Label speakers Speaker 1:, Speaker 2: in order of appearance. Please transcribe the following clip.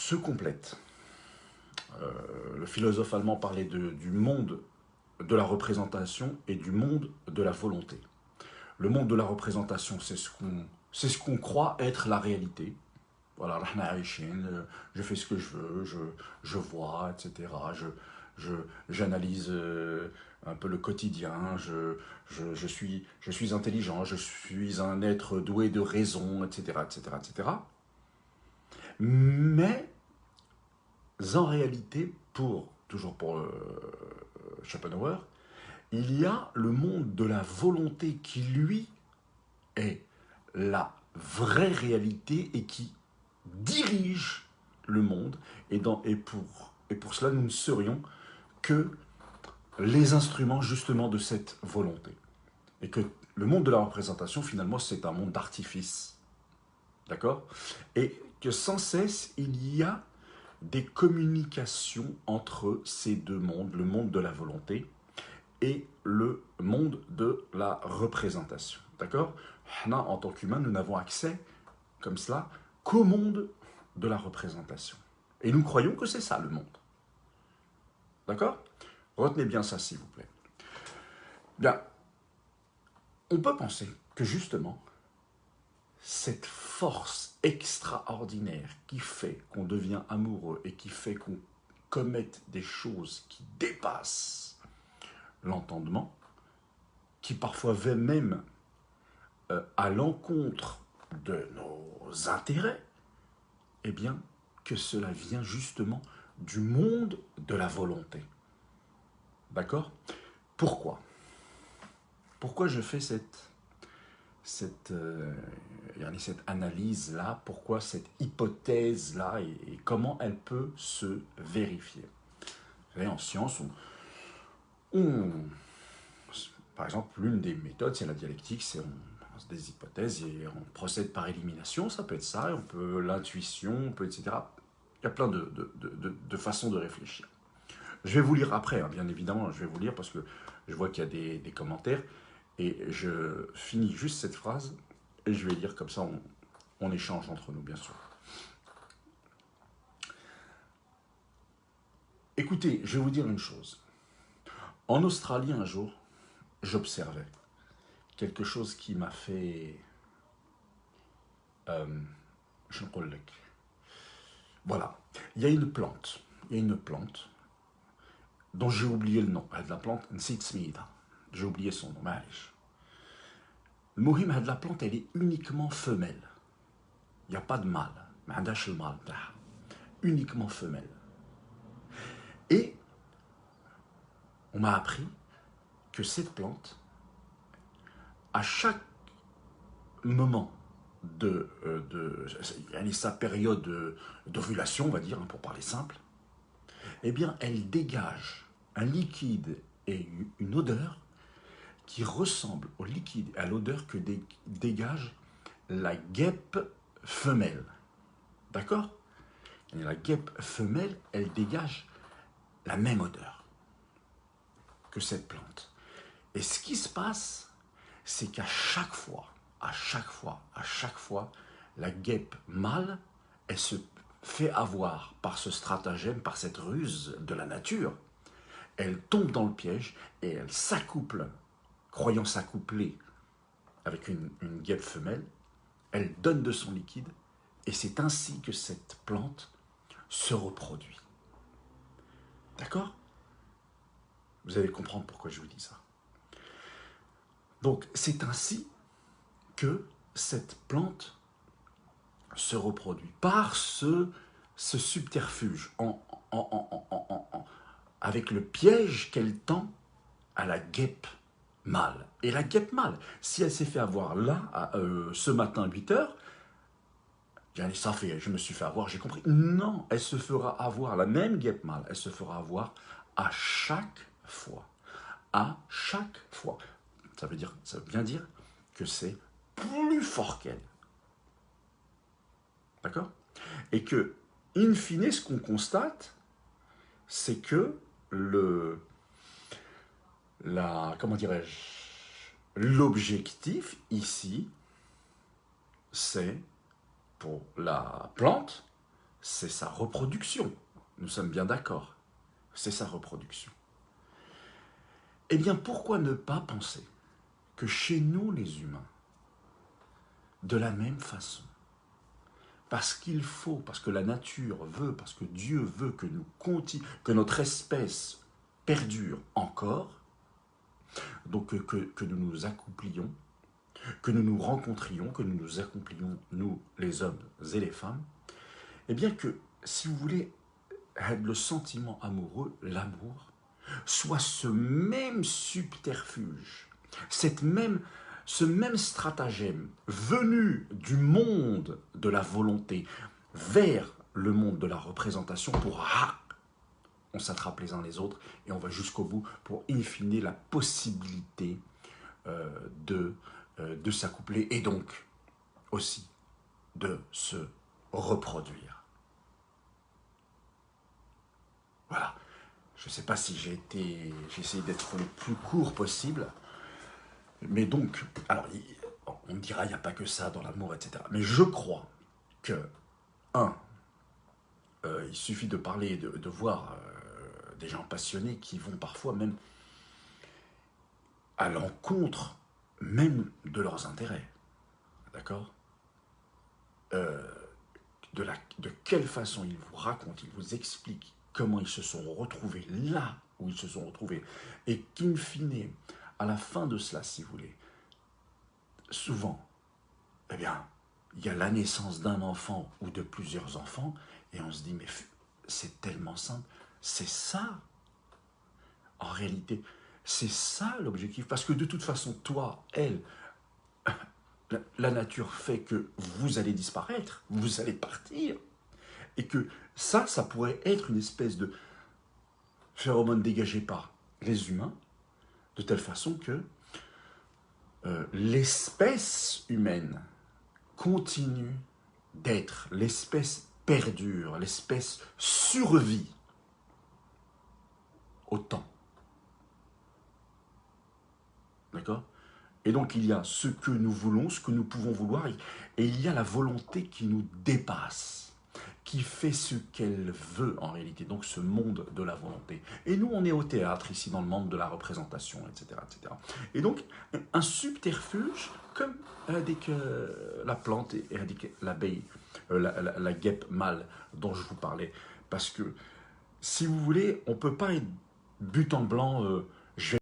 Speaker 1: se complètent. Le philosophe allemand parlait du monde de la représentation et du monde de la volonté. Le monde de la représentation, c'est ce qu'on croit être la réalité. Voilà, je fais ce que je veux, je vois, etc. J'analyse un peu le quotidien, je suis intelligent, je suis un être doué de raison, etc., etc., etc. Mais en réalité, toujours pour Schopenhauer, il y a le monde de la volonté qui, lui, est la vraie réalité et qui dirige le monde. Et pour cela, nous ne serions que les instruments justement de cette volonté. Et que le monde de la représentation, finalement, c'est un monde d'artifice. D'accord? Et que sans cesse, il y a des communications entre ces deux mondes, le monde de la volonté et le monde de la représentation. D'accord? En tant qu'humains, nous n'avons accès, comme cela, qu'au monde de la représentation. Et nous croyons que c'est ça, le monde. D'accord? Retenez bien ça, s'il vous plaît. Bien, on peut penser que, justement, cette force extraordinaire qui fait qu'on devient amoureux et qui fait qu'on commette des choses qui dépassent l'entendement, qui parfois va même à l'encontre de nos intérêts, eh bien, que cela vient justement du monde de la volonté. D'accord? Pourquoi? Pourquoi je fais cette analyse-là? Pourquoi cette hypothèse-là? Et comment elle peut se vérifier? Vous savez, en science, par exemple, l'une des méthodes, c'est la dialectique, c'est on lance des hypothèses et on procède par élimination, ça peut être ça, on peut l'intuition, on peut, etc. Il y a plein de façons de réfléchir. Je vais vous lire après, hein, bien évidemment, je vais vous lire parce que je vois qu'il y a des commentaires et je finis juste cette phrase et je vais lire comme ça, on échange entre nous, bien sûr. Écoutez, je vais vous dire une chose. En Australie, un jour, j'observais quelque chose qui m'a fait... je ne sais pas. Voilà, il y a une plante. Dont j'ai oublié le nom. La plante, j'ai oublié son nom. Le mohim de la plante, elle est uniquement femelle. Il n'y a pas de mâle. Uniquement femelle. Et on m'a appris que cette plante, à chaque moment sa période d'ovulation, on va dire, pour parler simple, eh bien, elle dégage un liquide et une odeur qui ressemble au liquide et à l'odeur que dégage la guêpe femelle. D'accord? Et la guêpe femelle, elle dégage la même odeur que cette plante. Et ce qui se passe, c'est qu'à chaque fois, la guêpe mâle, elle se fait avoir par ce stratagème, par cette ruse de la nature. Elle tombe dans le piège et elle s'accouple, croyant s'accoupler avec une guêpe femelle. Elle donne de son liquide et c'est ainsi que cette plante se reproduit. D'accord? Vous allez comprendre pourquoi je vous dis ça. Donc, c'est ainsi que cette plante se reproduit par ce subterfuge, avec le piège qu'elle tend à la guêpe mâle. Et la guêpe mâle, si elle s'est fait avoir là, ce matin, 8 heures, ça fait, je me suis fait avoir, j'ai compris. Non, elle se fera avoir, la même guêpe mâle, elle se fera avoir à chaque fois. À chaque fois. Ça veut bien dire que c'est plus fort qu'elle. D'accord? Et que, in fine, ce qu'on constate, c'est que l'objectif ici, c'est, pour la plante, c'est sa reproduction. Nous sommes bien d'accord. C'est sa reproduction. Eh bien, pourquoi ne pas penser que chez nous, les humains, de la même façon, parce qu'il faut, parce que la nature veut, parce que Dieu veut que que notre espèce perdure encore, donc que nous nous accomplions, que nous nous rencontrions, que nous nous accomplions, nous, les hommes et les femmes, eh bien que, si vous voulez, le sentiment amoureux, l'amour, soit ce même subterfuge, ce même stratagème venu du monde de la volonté vers le monde de la représentation pour on s'attrape les uns les autres et on va jusqu'au bout pour in fine la possibilité de s'accoupler et donc aussi de se reproduire. Voilà. Je ne sais pas si j'ai essayé d'être le plus court possible, mais donc, alors, on me dira, il n'y a pas que ça dans l'amour, etc. Mais je crois que, il suffit de parler, de voir des gens passionnés qui vont parfois même à l'encontre même de leurs intérêts. D'accord ? De quelle façon ils vous racontent, ils vous expliquent comment ils se sont retrouvés là où ils se sont retrouvés, et qu'in fine, à la fin de cela, si vous voulez, souvent, eh bien, il y a la naissance d'un enfant ou de plusieurs enfants, et on se dit, mais c'est tellement simple, c'est ça, en réalité, c'est ça l'objectif, parce que de toute façon, toi, elle, la nature fait que vous allez disparaître, vous allez partir, et que ça pourrait être une espèce de phénomène dégagé par les humains, de telle façon que l'espèce humaine continue d'être, l'espèce perdure, l'espèce survit au temps. D'accord ? Et donc il y a ce que nous voulons, ce que nous pouvons vouloir, et il y a la volonté qui nous dépasse, qui fait ce qu'elle veut en réalité, donc ce monde de la volonté. Et nous, on est au théâtre, ici, dans le monde de la représentation, etc. etc. Et donc, un subterfuge, comme éradique la plante et éradique l'abeille, la guêpe mâle dont je vous parlais. Parce que, si vous voulez, on ne peut pas être but en blanc, je vais